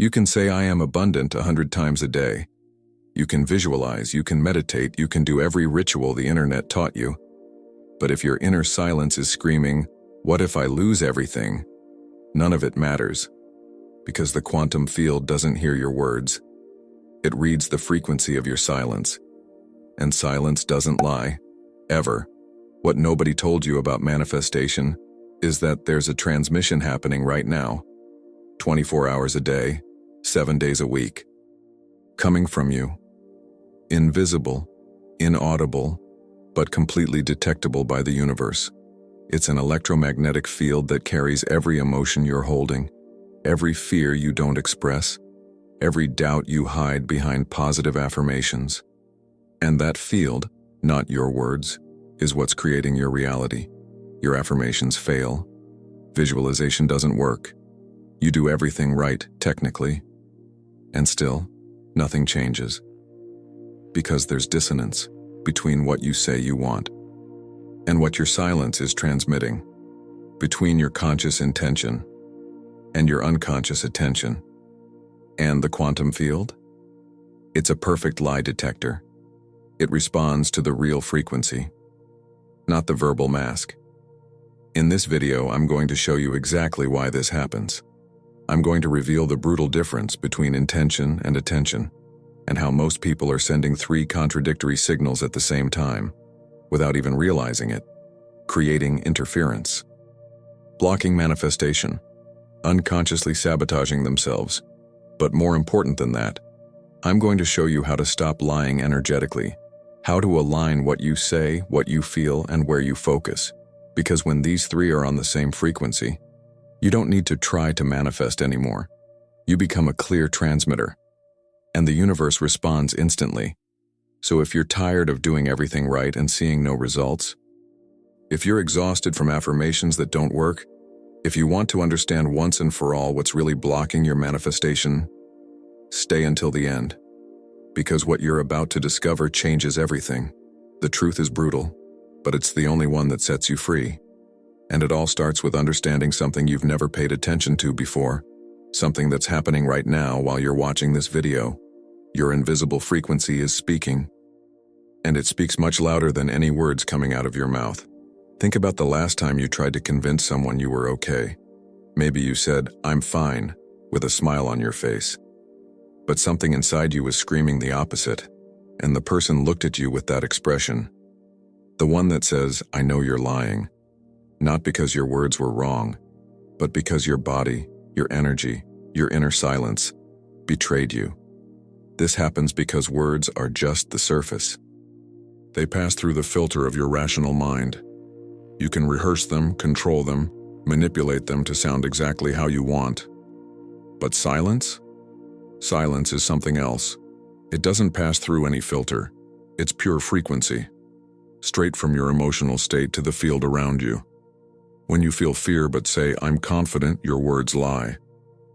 You can say I am abundant 100 times a day. You can visualize, you can meditate, you can do every ritual the internet taught you. But if your inner silence is screaming, "What if I lose everything?" none of it matters, because the quantum field doesn't hear your words. It reads the frequency of your silence. And silence doesn't lie, ever. What nobody told you about manifestation is that there's a transmission happening right now, 24 hours a day, 7 days a week, coming from you. Invisible, inaudible, but completely detectable by the universe. It's an electromagnetic field that carries every emotion you're holding, every fear you don't express, every doubt you hide behind positive affirmations. And that field, not your words, is what's creating your reality. Your affirmations fail. Visualization doesn't work. You do everything right, technically. And still, nothing changes. Because there's dissonance between what you say you want and what your silence is transmitting, between your conscious intention and your unconscious attention. And the quantum field? It's a perfect lie detector. It responds to the real frequency, not the verbal mask. In this video, I'm going to show you exactly why this happens. I'm going to reveal the brutal difference between intention and attention, and how most people are sending 3 contradictory signals at the same time, without even realizing it, creating interference, blocking manifestation, unconsciously sabotaging themselves. But more important than that, I'm going to show you how to stop lying energetically, how to align what you say, what you feel, and where you focus. Because when these 3 are on the same frequency, you don't need to try to manifest anymore. You become a clear transmitter, and the universe responds instantly. So if you're tired of doing everything right and seeing no results, if you're exhausted from affirmations that don't work, if you want to understand once and for all what's really blocking your manifestation, stay until the end. Because what you're about to discover changes everything. The truth is brutal, but it's the only one that sets you free. And it all starts with understanding something you've never paid attention to before, something that's happening right now while you're watching this video. Your invisible frequency is speaking, and it speaks much louder than any words coming out of your mouth. Think about the last time you tried to convince someone you were okay. Maybe you said, "I'm fine," with a smile on your face. But something inside you was screaming the opposite, and the person looked at you with that expression. The one that says, "I know you're lying." Not because your words were wrong, but because your body, your energy, your inner silence betrayed you. This happens because words are just the surface. They pass through the filter of your rational mind. You can rehearse them, control them, manipulate them to sound exactly how you want. But silence? Silence is something else. It doesn't pass through any filter. It's pure frequency, straight from your emotional state to the field around you. When you feel fear but say, "I'm confident," your words lie.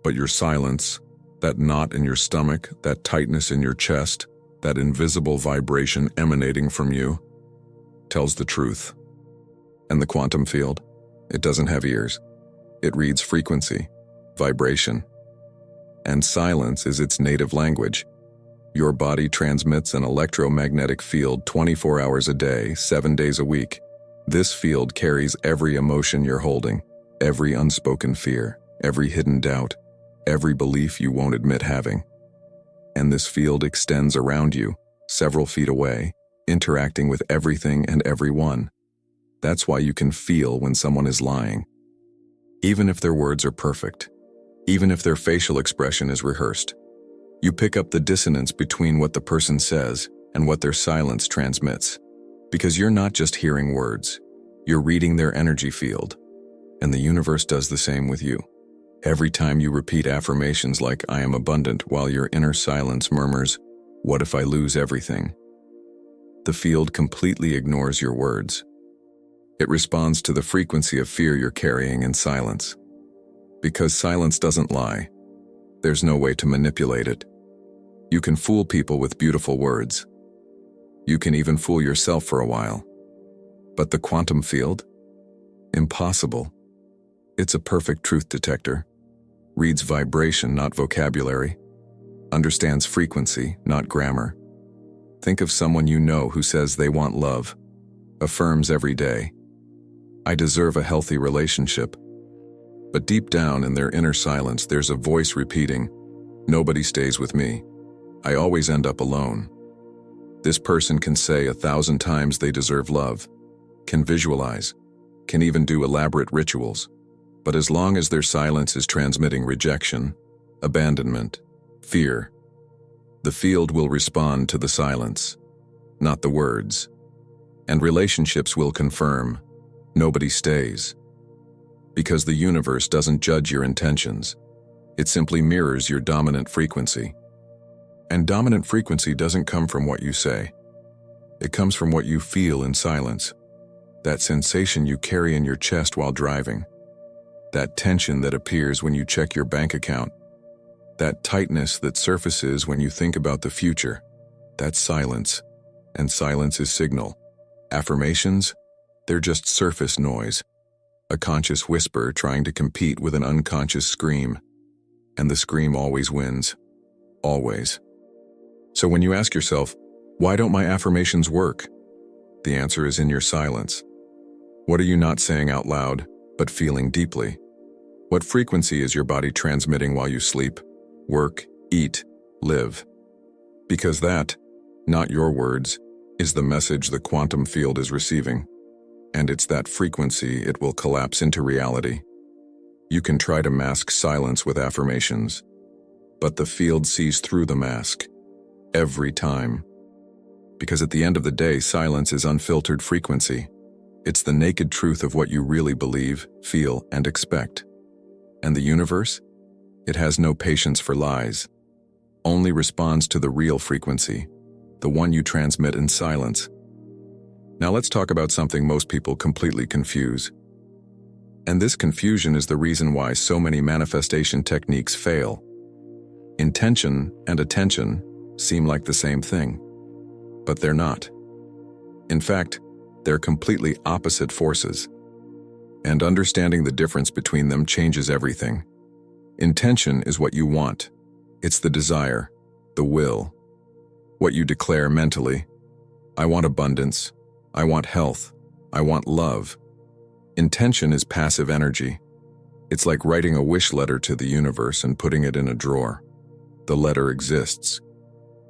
But your silence, that knot in your stomach, that tightness in your chest, that invisible vibration emanating from you, tells the truth. And the quantum field? It doesn't have ears. It reads frequency, vibration. And silence is its native language. Your body transmits an electromagnetic field 24 hours a day, 7 days a week. This field carries every emotion you're holding, every unspoken fear, every hidden doubt, every belief you won't admit having. And this field extends around you, several feet away, interacting with everything and everyone. That's why you can feel when someone is lying. Even if their words are perfect, even if their facial expression is rehearsed, you pick up the dissonance between what the person says and what their silence transmits. Because you're not just hearing words, you're reading their energy field. And the universe does the same with you. Every time you repeat affirmations like "I am abundant" while your inner silence murmurs, "What if I lose everything?" the field completely ignores your words. It responds to the frequency of fear you're carrying in silence. Because silence doesn't lie, there's no way to manipulate it. You can fool people with beautiful words. You can even fool yourself for a while. But the quantum field? Impossible. It's a perfect truth detector, reads vibration, not vocabulary, understands frequency, not grammar. Think of someone you know who says they want love, affirms every day, "I deserve a healthy relationship." But deep down in their inner silence, there's a voice repeating, "Nobody stays with me. I always end up alone." This person can say 1,000 times they deserve love, can visualize, can even do elaborate rituals. But as long as their silence is transmitting rejection, abandonment, fear, the field will respond to the silence, not the words. And relationships will confirm, nobody stays. Because the universe doesn't judge your intentions. It simply mirrors your dominant frequency. And dominant frequency doesn't come from what you say. It comes from what you feel in silence. That sensation you carry in your chest while driving. That tension that appears when you check your bank account. That tightness that surfaces when you think about the future. That's silence. And silence is signal. Affirmations? They're just surface noise. A conscious whisper trying to compete with an unconscious scream. And the scream always wins. Always. So when you ask yourself, why don't my affirmations work? The answer is in your silence. What are you not saying out loud, but feeling deeply? What frequency is your body transmitting while you sleep, work, eat, live? Because that, not your words, is the message the quantum field is receiving. And it's that frequency it will collapse into reality. You can try to mask silence with affirmations, but the field sees through the mask. Every time. Because at the end of the day, silence is unfiltered frequency. It's the naked truth of what you really believe, feel, and expect. And the universe? It has no patience for lies. Only responds to the real frequency, the one you transmit in silence. Now let's talk about something most people completely confuse. And this confusion is the reason why so many manifestation techniques fail. Intention and attention seem like the same thing, but they're not. In fact, they're completely opposite forces. And understanding the difference between them changes everything. Intention is what you want. It's the desire, the will. What you declare mentally. I want abundance. I want health. I want love. Intention is passive energy. It's like writing a wish letter to the universe and putting it in a drawer. The letter exists,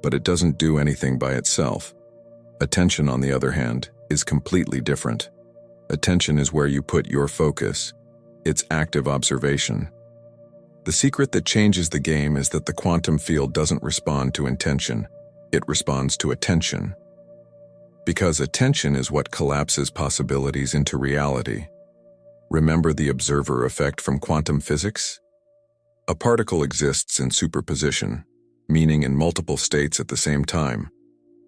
but it doesn't do anything by itself. Attention, on the other hand, is completely different. Attention is where you put your focus. It's active observation. The secret that changes the game is that the quantum field doesn't respond to intention. It responds to attention. Because attention is what collapses possibilities into reality. Remember the observer effect from quantum physics? A particle exists in superposition, meaning in multiple states at the same time,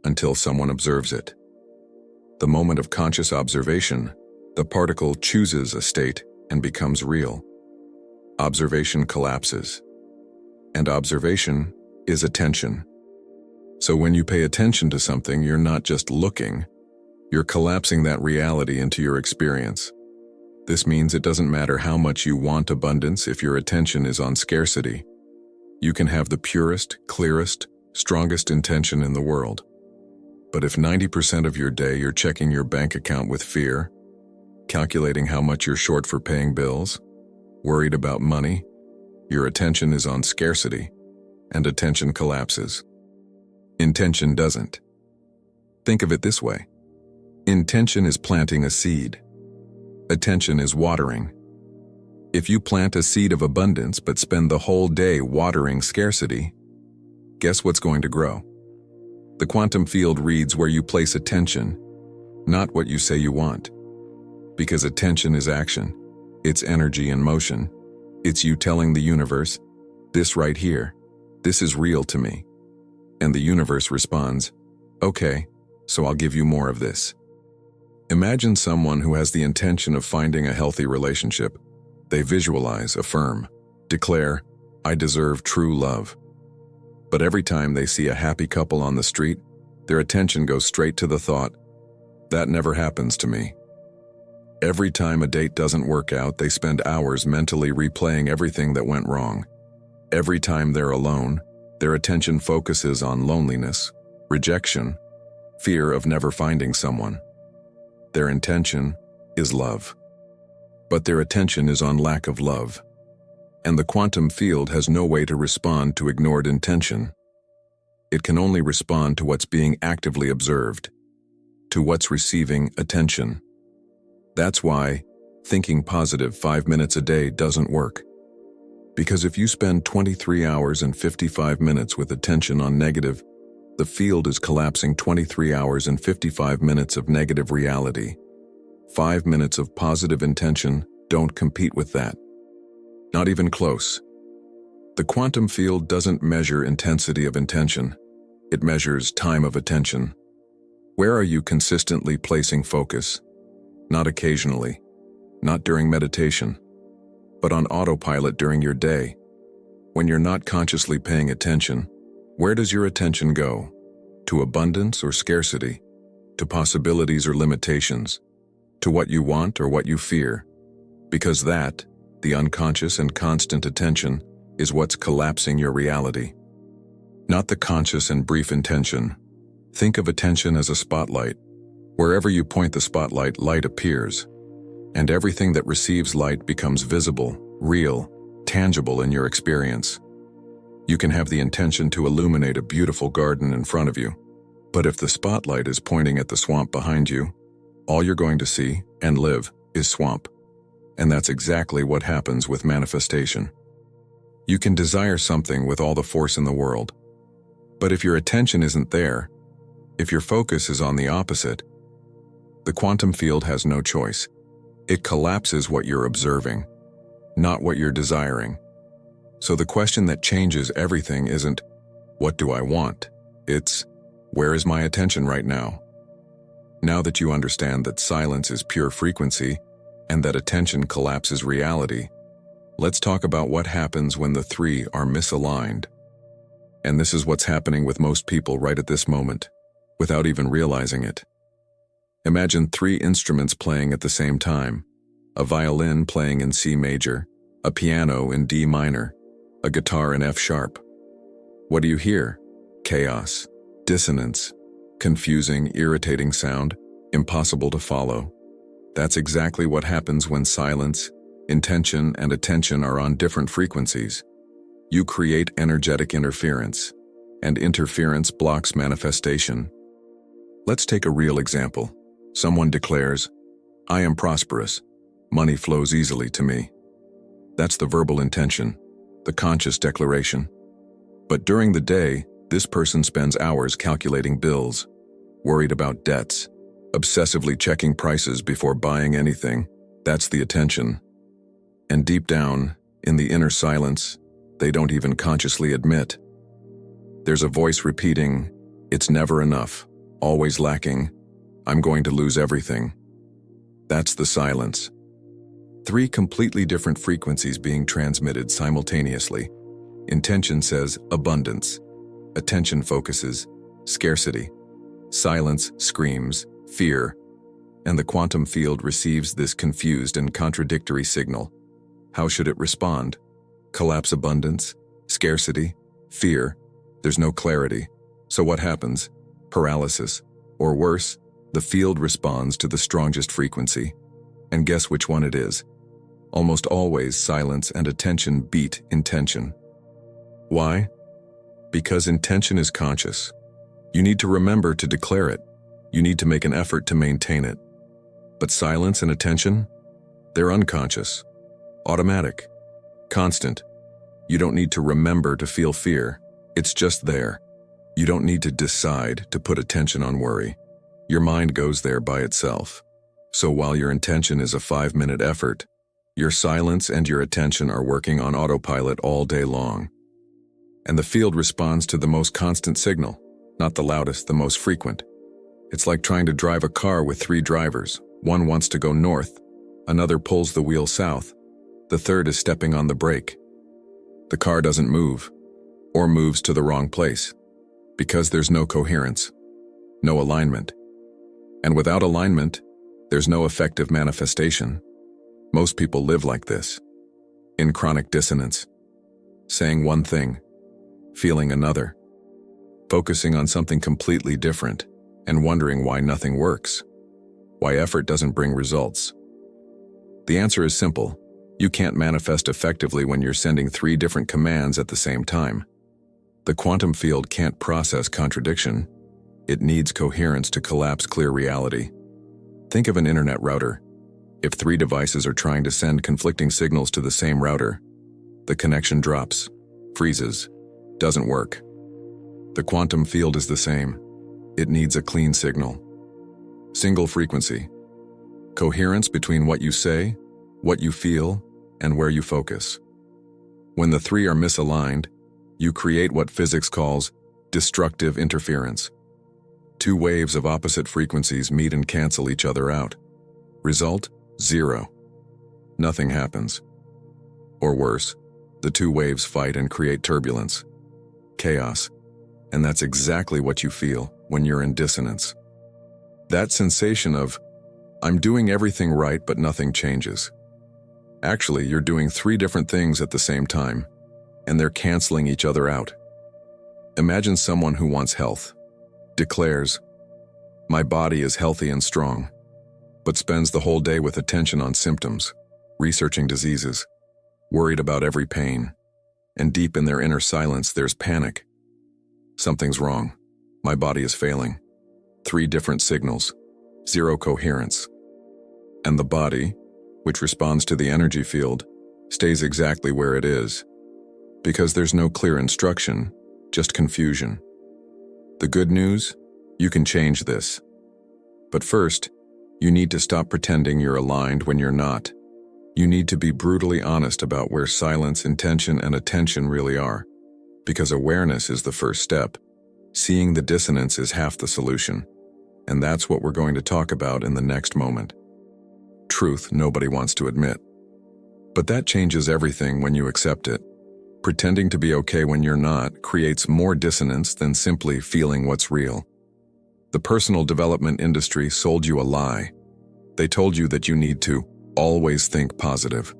until someone observes it. The moment of conscious observation, the particle chooses a state and becomes real. Observation collapses. And observation is attention. So when you pay attention to something, you're not just looking, you're collapsing that reality into your experience. This means it doesn't matter how much you want abundance if your attention is on scarcity. You can have the purest, clearest, strongest intention in the world. But if 90% of your day you're checking your bank account with fear, calculating how much you're short for paying bills, worried about money, your attention is on scarcity, and attention collapses. Intention doesn't. Think of it this way. Intention is planting a seed. Attention is watering. If you plant a seed of abundance but spend the whole day watering scarcity, guess what's going to grow? The quantum field reads where you place attention, not what you say you want. Because attention is action. It's energy in motion. It's you telling the universe, this right here, this is real to me. And the universe responds, okay, so I'll give you more of this. Imagine someone who has the intention of finding a healthy relationship. They visualize, affirm, declare, I deserve true love. But every time they see a happy couple on the street, their attention goes straight to the thought, that never happens to me. Every time a date doesn't work out, they spend hours mentally replaying everything that went wrong. Every time they're alone, their attention focuses on loneliness, rejection, fear of never finding someone. Their intention is love. But their attention is on lack of love. And the quantum field has no way to respond to ignored intention. It can only respond to what's being actively observed, to what's receiving attention. That's why thinking positive 5 minutes a day doesn't work. Because if you spend 23 hours and 55 minutes with attention on negative, the field is collapsing 23 hours and 55 minutes of negative reality. 5 minutes of positive intention don't compete with that. Not even close. The quantum field doesn't measure intensity of intention. It measures time of attention. Where are you consistently placing focus? Not occasionally, not during meditation, but on autopilot during your day. When you're not consciously paying attention, where does your attention go? To abundance or scarcity? To possibilities or limitations? To what you want or what you fear? Because that, the unconscious and constant attention, is what's collapsing your reality. Not the conscious and brief intention. Think of attention as a spotlight. Wherever you point the spotlight, light appears. And everything that receives light becomes visible, real, tangible in your experience. You can have the intention to illuminate a beautiful garden in front of you. But if the spotlight is pointing at the swamp behind you, all you're going to see and live is swamp. And that's exactly what happens with manifestation. You can desire something with all the force in the world. But if your attention isn't there, if your focus is on the opposite, the quantum field has no choice. It collapses what you're observing, not what you're desiring. So the question that changes everything isn't, what do I want? It's, where is my attention right now? Now that you understand that silence is pure frequency and that attention collapses reality, let's talk about what happens when the three are misaligned. And this is what's happening with most people right at this moment, without even realizing it. Imagine 3 instruments playing at the same time: a violin playing in C major, a piano in D minor, a guitar in F sharp. What do you hear? Chaos, dissonance, confusing, irritating sound, impossible to follow. That's exactly what happens when silence, intention, and attention are on different frequencies. You create energetic interference, and interference blocks manifestation. Let's take a real example. Someone declares, "I am prosperous. Money flows easily to me." That's the verbal intention, the conscious declaration. But during the day, this person spends hours calculating bills, worried about debts, obsessively checking prices before buying anything. That's the attention. And deep down, in the inner silence, they don't even consciously admit. There's a voice repeating, "It's never enough, always lacking, I'm going to lose everything." That's the silence. 3 completely different frequencies being transmitted simultaneously. Intention says abundance. Attention focuses scarcity. Silence screams fear. And the quantum field receives this confused and contradictory signal. How should it respond? Collapse abundance? Scarcity? Fear? There's no clarity. So what happens? Paralysis. Or worse, the field responds to the strongest frequency. And guess which one it is? Almost always silence and attention beat intention. Why? Because intention is conscious. You need to remember to declare it. You need to make an effort to maintain it. But silence and attention? They're unconscious, automatic, constant. You don't need to remember to feel fear. It's just there. You don't need to decide to put attention on worry. Your mind goes there by itself. So while your intention is a 5-minute effort, your silence and your attention are working on autopilot all day long. And the field responds to the most constant signal, not the loudest, the most frequent. It's like trying to drive a car with 3 drivers. One wants to go north, another pulls the wheel south, the third is stepping on the brake. The car doesn't move, or moves to the wrong place, because there's no coherence, no alignment. And without alignment, There's no effective manifestation. Most people live like this, in chronic dissonance, saying one thing, feeling another, focusing on something completely different, and wondering why nothing works, why effort doesn't bring results. The answer is simple. You can't manifest effectively when you're sending 3 different commands at the same time. The quantum field can't process contradiction. It needs coherence to collapse clear reality. Think of an internet router. If 3 devices are trying to send conflicting signals to the same router, the connection drops, freezes, doesn't work. The quantum field is the same. It needs a clean signal. Single frequency. Coherence between what you say, what you feel, and where you focus. When the 3 are misaligned, you create what physics calls destructive interference. 2 waves of opposite frequencies meet and cancel each other out. Result: 0. Nothing happens. Or worse, the 2 waves fight and create turbulence, chaos, and that's exactly what you feel when you're in dissonance. That sensation of, I'm doing everything right but nothing changes. Actually, you're doing 3 different things at the same time, and they're canceling each other out. Imagine someone who wants health, declares, my body is healthy and strong, but spends the whole day with attention on symptoms, researching diseases, worried about every pain, and deep in their inner silence there's panic. Something's wrong. My body is failing. 3 different signals, 0 coherence. And the body, which responds to the energy field, stays exactly where it is, because there's no clear instruction, just confusion. The good news? You can change this. But first, you need to stop pretending you're aligned when you're not. You need to be brutally honest about where silence, intention, and attention really are, because awareness is the first step. Seeing the dissonance is half the solution, and that's what we're going to talk about in the next moment. Truth nobody wants to admit. But that changes everything when you accept it. Pretending to be okay when you're not creates more dissonance than simply feeling what's real. The personal development industry sold you a lie. They told you that you need to always think positive.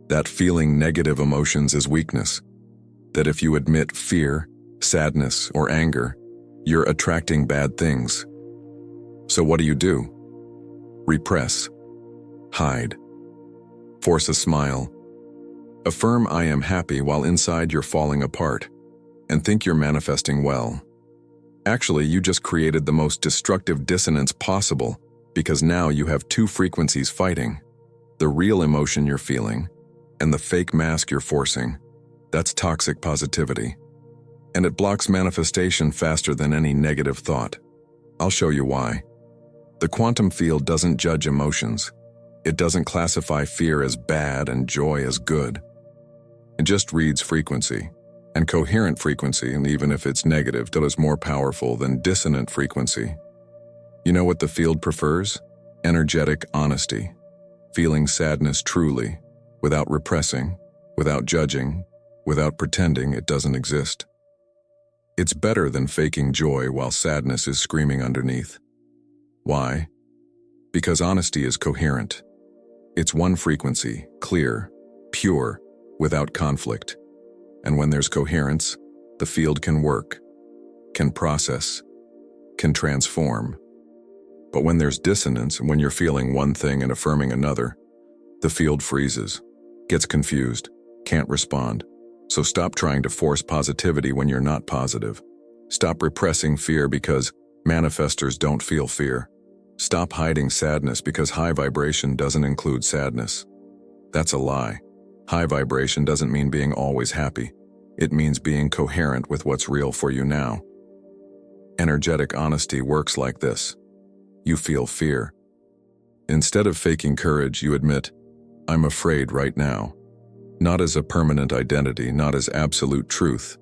That feeling negative emotions is weakness. That if you admit fear, sadness, or anger, you're attracting bad things. So what do? Repress. Hide. Force a smile. Affirm I am happy while inside you're falling apart, and think you're manifesting well. Actually, you just created the most destructive dissonance possible, because now you have 2 frequencies fighting. The real emotion you're feeling, and the fake mask you're forcing. That's toxic positivity. And it blocks manifestation faster than any negative thought. I'll show you why. The quantum field doesn't judge emotions. It doesn't classify fear as bad and joy as good. It just reads frequency. And coherent frequency, and even if it's negative, still is more powerful than dissonant frequency. You know what the field prefers? Energetic honesty. Feeling sadness truly, without repressing, without judging, without pretending it doesn't exist. It's better than faking joy while sadness is screaming underneath. Why? Because honesty is coherent. It's one frequency, clear, pure, without conflict. And when there's coherence, the field can work, can process, can transform. But when there's dissonance, when you're feeling one thing and affirming another, the field freezes, gets confused, can't respond. So stop trying to force positivity when you're not positive. Stop repressing fear because manifestors don't feel fear. Stop hiding sadness because high vibration doesn't include sadness. That's a lie. High vibration doesn't mean being always happy. It means being coherent with what's real for you now. Energetic honesty works like this. You feel fear. Instead of faking courage, you admit, I'm afraid right now. Not as a permanent identity, not as absolute truth,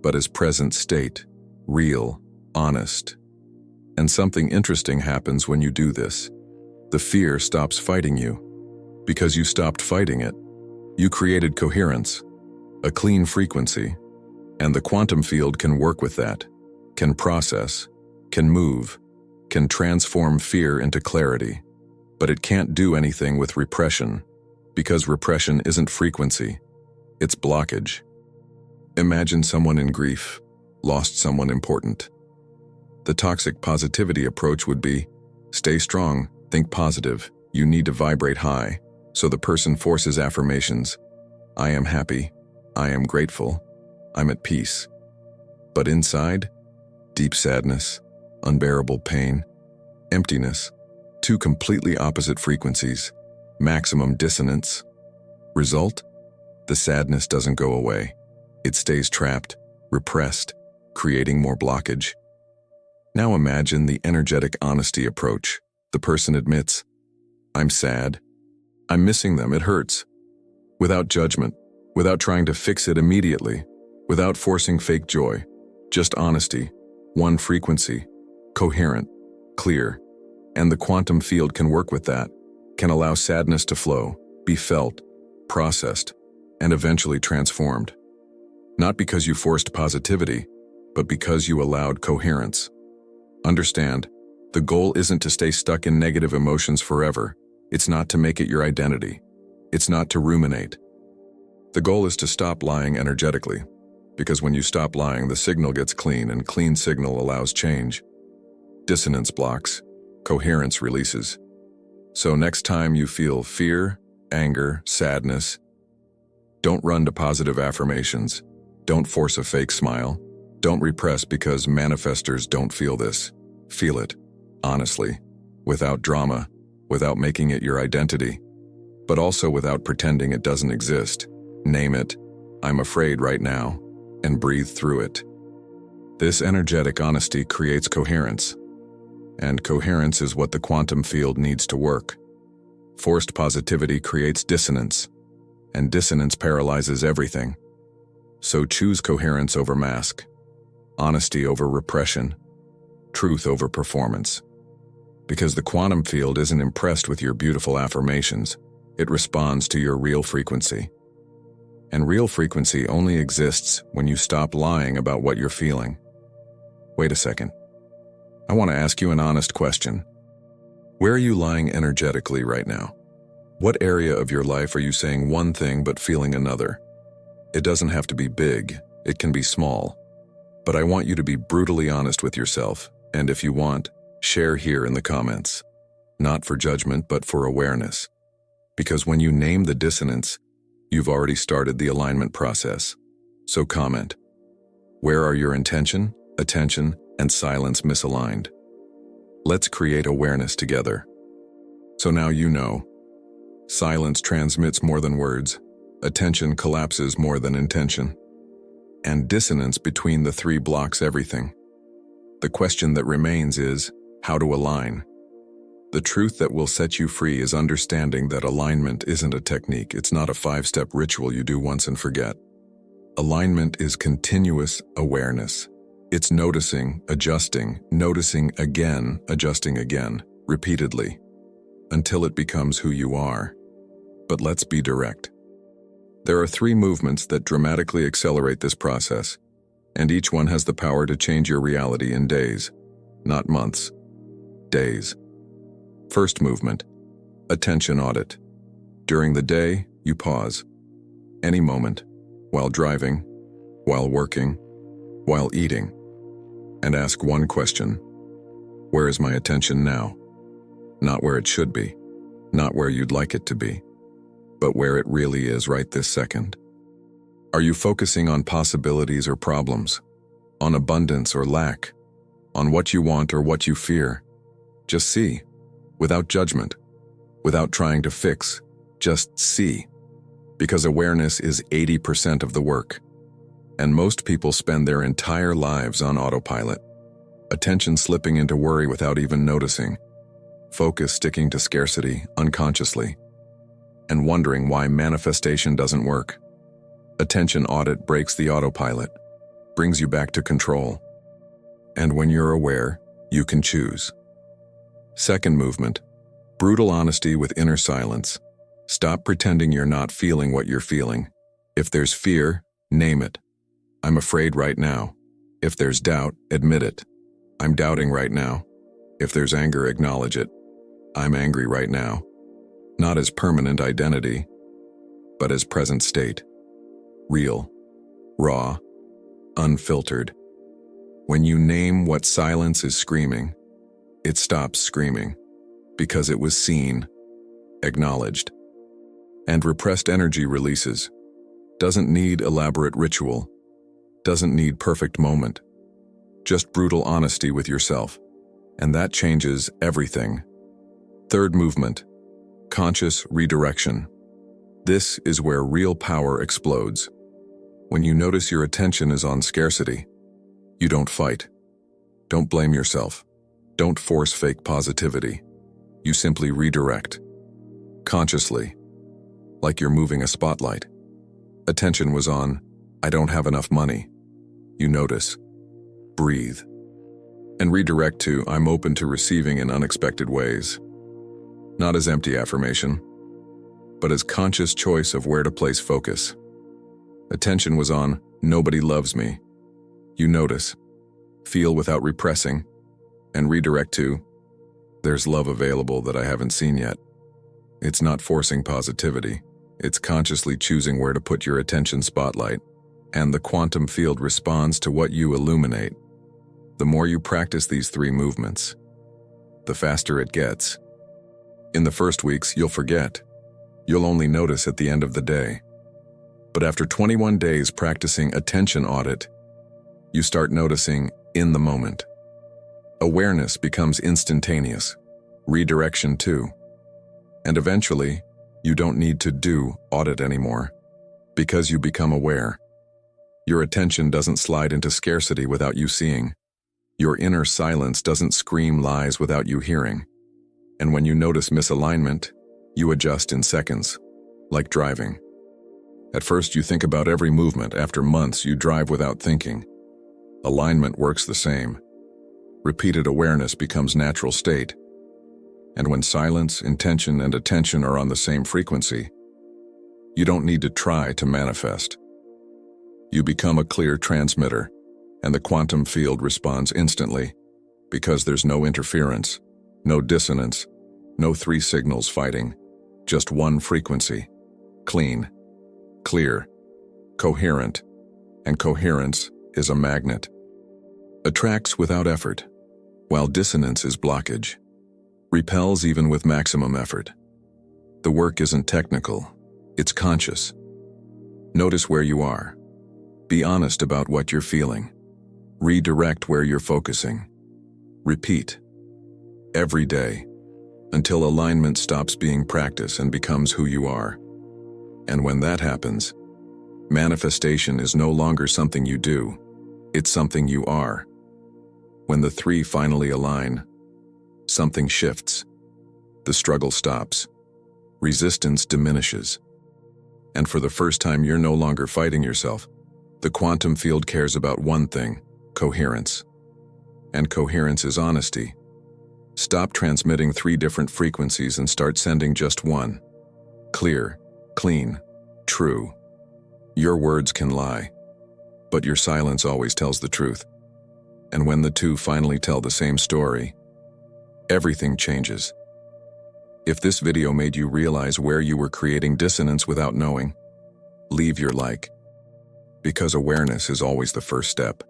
but as present state, real, honest. And something interesting happens when you do this. The fear stops fighting you. Because you stopped fighting it. You created coherence, a clean frequency, and the quantum field can work with that, can process, can move, can transform fear into clarity. but it can't do anything with repression, because repression isn't frequency, it's blockage. Imagine someone in grief, lost someone important. The toxic positivity approach would be, stay strong, think positive, you need to vibrate high. So the person forces affirmations, I am happy, I am grateful, I'm at peace. But inside, deep sadness, unbearable pain, emptiness, two completely opposite frequencies, maximum dissonance. Result? The sadness doesn't go away. It stays trapped, repressed, creating more blockage. Now imagine the energetic honesty approach. The person admits, I'm sad, I'm missing them, it hurts. Without judgment, without trying to fix it immediately, without forcing fake joy, just honesty, one frequency, coherent, clear. And the quantum field can work with that, can allow sadness to flow, be felt, processed, and eventually transformed. Not because you forced positivity, but because you allowed coherence. Understand, the goal isn't to stay stuck in negative emotions forever. It's not to make it your identity. It's not to ruminate. The goal is to stop lying energetically, because when you stop lying, the signal gets clean, and clean signal allows change. Dissonance blocks, coherence releases. So next time you feel fear, anger, sadness, don't run to positive affirmations. Don't force a fake smile. Don't repress because manifestors don't feel this. Feel it, honestly, without drama, without making it your identity, but also without pretending it doesn't exist. Name it, I'm afraid right now, and breathe through it. This energetic honesty creates coherence, and coherence is what the quantum field needs to work. Forced positivity creates dissonance, and dissonance paralyzes everything. So choose coherence over mask, honesty over repression, truth over performance. Because the quantum field isn't impressed with your beautiful affirmations, it responds to your real frequency. And real frequency only exists when you stop lying about what you're feeling. Wait a second. I want to ask you an honest question. Where are you lying energetically right now? What area of your life are you saying one thing but feeling another? It doesn't have to be big, it can be small. But I want you to be brutally honest with yourself, and if you want, share here in the comments. Not for judgment, but for awareness. Because when you name the dissonance, you've already started the alignment process. So comment. Where are your intention, attention, and silence misaligned? Let's create awareness together. So now you know. Silence transmits more than words. Attention collapses more than intention. And dissonance between the three blocks everything. The question that remains is, how to align? The truth that will set you free is understanding that alignment isn't a technique. It's not a 5-step ritual you do once and forget. Alignment is continuous awareness. It's noticing, adjusting, noticing again, adjusting again, repeatedly, until it becomes who you are. But let's be direct. There are 3 movements that dramatically accelerate this process, and each one has the power to change your reality in days, not months, days. First movement, attention audit. During the day, you pause. Any moment, while driving, while working, while eating, and ask one question. Where is my attention now? Not where it should be, not where you'd like it to be, but where it really is right this second. Are you focusing on possibilities or problems? On abundance or lack? On what you want or what you fear? Just see, without judgment, without trying to fix, just see. Because awareness is 80% of the work. And most people spend their entire lives on autopilot. Attention slipping into worry without even noticing. Focus sticking to scarcity unconsciously. And wondering why manifestation doesn't work. Attention audit breaks the autopilot, brings you back to control. And when you're aware, you can choose. Second movement, brutal honesty with inner silence. Stop pretending you're not feeling what you're feeling. If there's fear, name it. I'm afraid right now. If there's doubt, admit it. I'm doubting right now. If there's anger, acknowledge it. I'm angry right now, not as permanent identity, but as present state. Real, raw, unfiltered. When you name what silence is screaming, it stops screaming because it was seen, acknowledged. And repressed energy releases. Doesn't need elaborate ritual, doesn't need perfect moment, just brutal honesty with yourself. And that changes everything. Third movement, conscious redirection. This is where real power explodes. When you notice your attention is on scarcity, you don't fight. Don't blame yourself. Don't force fake positivity. You simply redirect. Consciously, like you're moving a spotlight. Attention was on, I don't have enough money. You notice, breathe, and redirect to, I'm open to receiving in unexpected ways. Not as empty affirmation, but as conscious choice of where to place focus. Attention was on, nobody loves me. You notice, feel without repressing, and redirect to, there's love available that I haven't seen yet. It's not forcing positivity. It's consciously choosing where to put your attention spotlight, and the quantum field responds to what you illuminate. The more you practice these three movements, the faster it gets. In the first weeks, you'll forget. You'll only notice at the end of the day. But after 21 days practicing attention audit, you start noticing in the moment. Awareness becomes instantaneous, redirection too. And eventually, you don't need to do audit anymore, because you become aware. Your attention doesn't slide into scarcity without you seeing. Your inner silence doesn't scream lies without you hearing. And when you notice misalignment, you adjust in seconds, like driving. At first you think about every movement. After months you drive without thinking. Alignment works the same. Repeated awareness becomes natural state. And when silence, intention, and attention are on the same frequency, you don't need to try to manifest. You become a clear transmitter, and the quantum field responds instantly, because there's no interference, no dissonance, no three signals fighting, just one frequency, clean, clear, coherent, and coherence is a magnet. Attracts without effort, while dissonance is blockage. Repels even with maximum effort. The work isn't technical, it's conscious. Notice where you are. Be honest about what you're feeling. Redirect where you're focusing. Repeat. Every day, until alignment stops being practice and becomes who you are. And when that happens, manifestation is no longer something you do, it's something you are. When the three finally align, something shifts. The struggle stops. Resistance diminishes. And for the first time, you're no longer fighting yourself. The quantum field cares about one thing, coherence. And coherence is honesty. Stop transmitting three different frequencies and start sending just one. Clear, clean, true. Your words can lie, but your silence always tells the truth. And when the two finally tell the same story, everything changes. If this video made you realize where you were creating dissonance without knowing, leave your like. Because awareness is always the first step.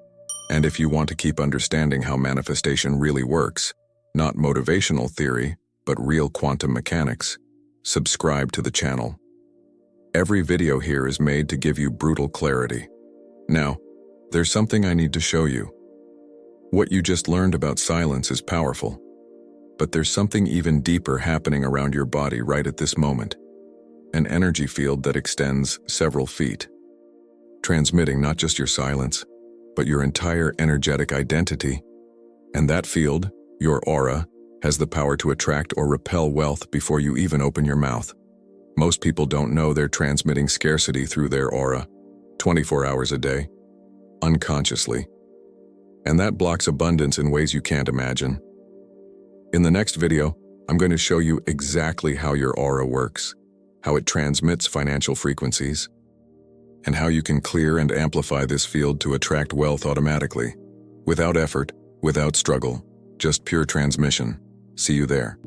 And if you want to keep understanding how manifestation really works, not motivational theory, but real quantum mechanics, subscribe to the channel. Every video here is made to give you brutal clarity. Now, there's something I need to show you. What you just learned about silence is powerful. But there's something even deeper happening around your body right at this moment. An energy field that extends several feet. Transmitting not just your silence, but your entire energetic identity. And that field, your aura, has the power to attract or repel wealth before you even open your mouth. Most people don't know they're transmitting scarcity through their aura, 24 hours a day, unconsciously. And that blocks abundance in ways you can't imagine. In the next video, I'm going to show you exactly how your aura works, how it transmits financial frequencies, and how you can clear and amplify this field to attract wealth automatically, without effort, without struggle, just pure transmission. See you there.